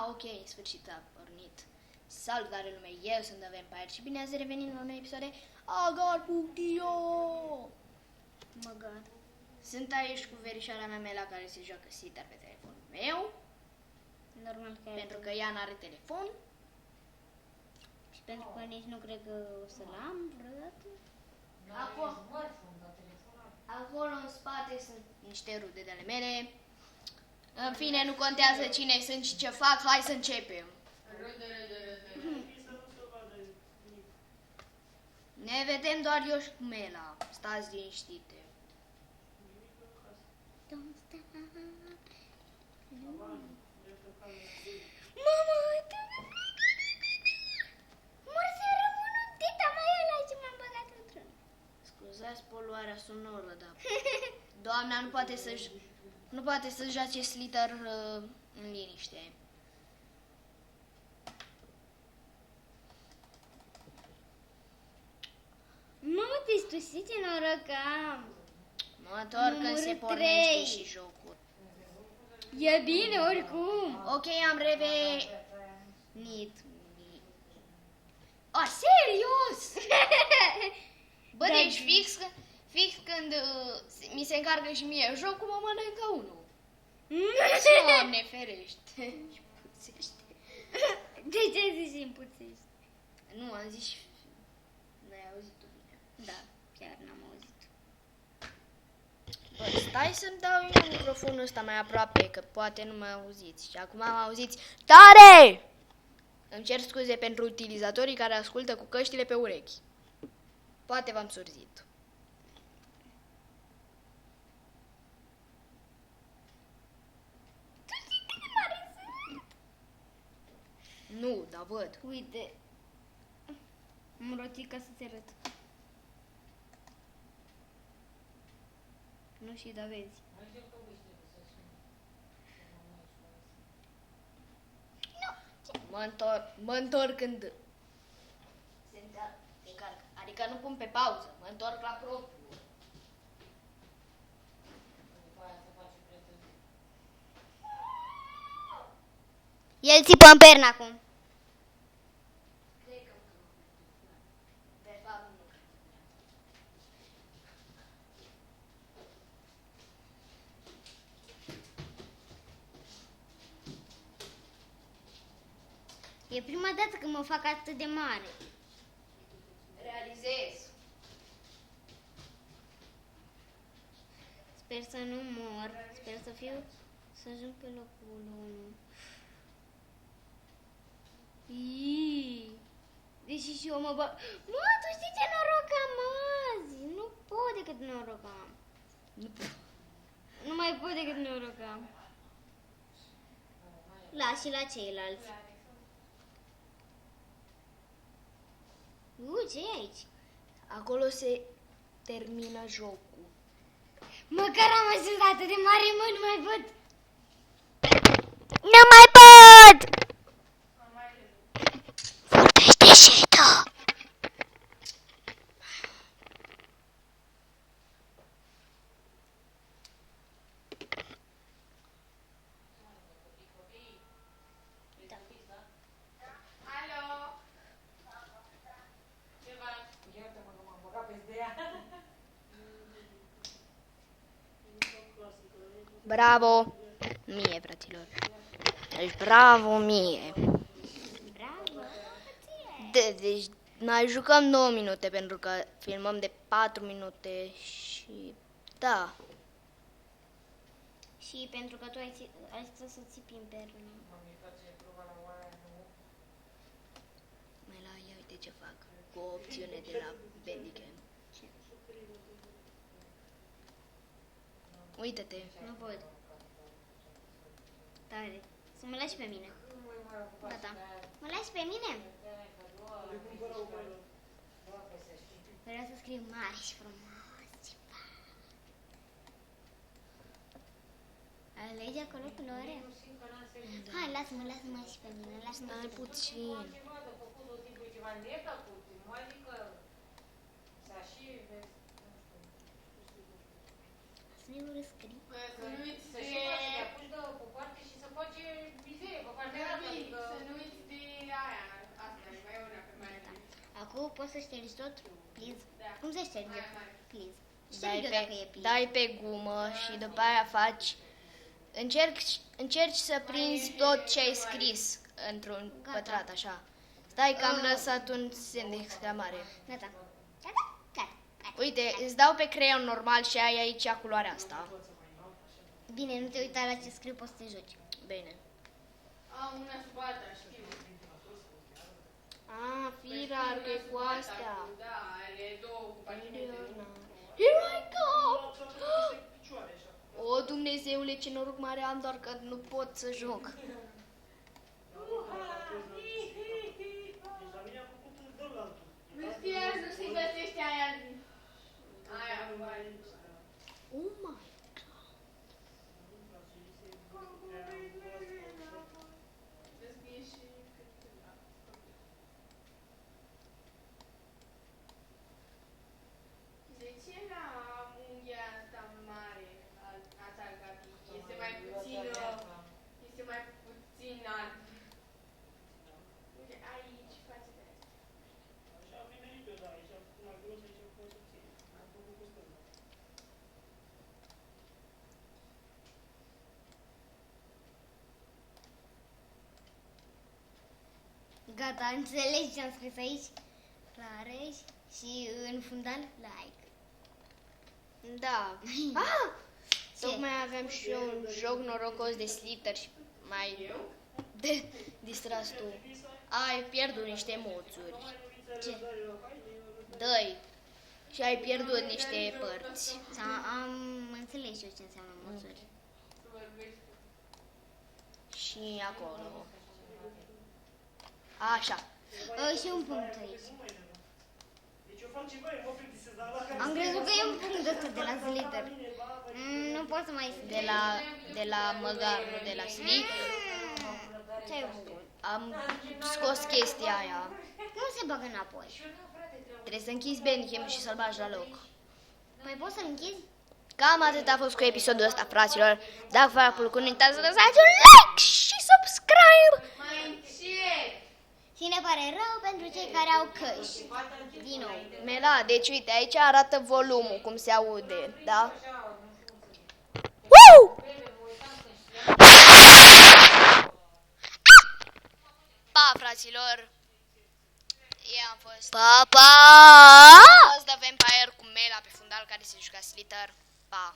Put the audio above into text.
Ok, sfârșit a pornit. Salutare lume, eu sunt The Vampire și bine ați revenit la un episod de Agar.io. Măgar. Sunt aici cu verișoara mea Mela, care se joacă Sitar pe telefonul meu, Normal că pentru că ea n-are telefon. Și pentru că nici nu cred că o să-l am vreodată. Acolo în spate sunt niște rude de ale mele. În fine, nu contează cine sunt și ce fac, hai să începem. Ne vedem doar eu și cu Mela. Stați liniștite. Don't stop. Mama, mor să rămân un tita mai ăla ce m-am băgat într-un. Scuzați poluarea sonoră, dar doamna nu poate să joace Slither în liniște. Mamă, te-ai stusit ce noroc am. Mă întorc când se Numărul pornește 3. și jocul. E bine oricum. Ok, am revenit. Serios? Bă, Da. deci fix când mi se încarcă și mie jocul, mă mănâncă unul. Doamne ferește. Și puțește. De ce zici și împuțești? Nu, am zis și... N-ai auzit tu bine. Da, chiar n-am auzit. Bă, stai să-mi dau eu microfonul ăsta mai aproape, că poate nu mă auziți. Și acum mă auziți tare! Îmi cer scuze pentru utilizatorii care ascultă cu căștile pe urechi. Poate v-am surzit. Nu, dar văd. Uite. Am rotit ca să-ți arăt. Nu și da vezi. Mă întorc când se încarcă. Adică nu pun pe pauză, mă întorc la propriu. El țipă în pernă acum. De fapt, nu. E prima dată când mă fac atât de mare. Realizez. Sper să nu mor. Sper să ajung pe locul 1. Deși și eu mă bag. Mă, tu știi ce noroc am azi? Nu pot decât noroc am. Nu mai pot decât noroc am. Las și la ceilalți. Ce e aici? Acolo se termină jocul. Măcar am ajuns atât de mare, mă, nu mai pot. Nu mai pot! Vorbește și tu. Bravo mie, fraților. Deci bravo mie. Bravo! Deci mai jucăm 9 minute pentru că filmăm de 4 minute și da. Și pentru că tu ai stat să țipi în pernă. Mai la ia uite ce fac cu o opțiune de la Bandicam. Uită-te. Nu pot. Tare. Să mă lași pe mine. Gata. Mă lași pe mine? Vreau să scriu mare și frumos. Alege acolo culori. Hai, lasă-mă și pe mine. Lasă-mă Stai puțin. Singur scrii. Să-și să-și apuci de o parte și să face mizerie pe partea Poți să ștergi tot? Please. Cum se șterge? Please. Dai Ștergi-o dacă e pe, please. dai pe gumă și după aia faci... Încerci să prinzi tot ce ai scris într-un pătrat, așa. Stai că am lăsat un semn de exclamare. Gata. Gata? Gata. Uite, îți dau pe creion normal și ai aici culoarea asta. Bine, nu te uita la ce scriu, poți să te joci. Bine. Am una sub alta, știu. Ah, firar, că e cu astea. Da, ale două compartimente. Here I come! O, Dumnezeule, ce noroc mare am, doar că nu pot să joc. Respirați, nu se găsește aia. Aia, vai. Oh my Răzbie și... De ce la unghia asta mare a ta, Gabi, este mai puțin alb? Uite, aici, față de asta. Gata, înțelegi ce am scris aici? Clareș și în fundal like. Da. Ah! Tocmai aveam și eu un joc norocos de sliter și mai distras tu. Ai pierdut niște moțuri. Ce? Dă-i. Și ai pierdut niște părți. Am înțeles și eu ce înseamnă măsuri. Să vorbești. Și acolo. Așa. Și un punct aici. Am crezut că e un punct ăsta de la Slither. Nu pot să mai scrie. De la măgar, nu de la sli. Ce ai făcut? Am scos chestia aia. Cum se bagă înapoi? Trebuie să închizi Benham și să-l bagi la loc. Păi poți să-l închizi? Cam atât a fost cu episodul ăsta, fraților. Dacă v-a plăcut, nu uitați să lăsați un like și subscribe. Mai încet! Și ne pare rău pentru cei care au căști. Din nou. Mela, deci uite, aici arată volumul, cum se aude, da? Woo! Pa, fraților! Eu am fost... Pa, pa! Am fost The Vampire cu Mela pe fundal care se juca Slither. Pa!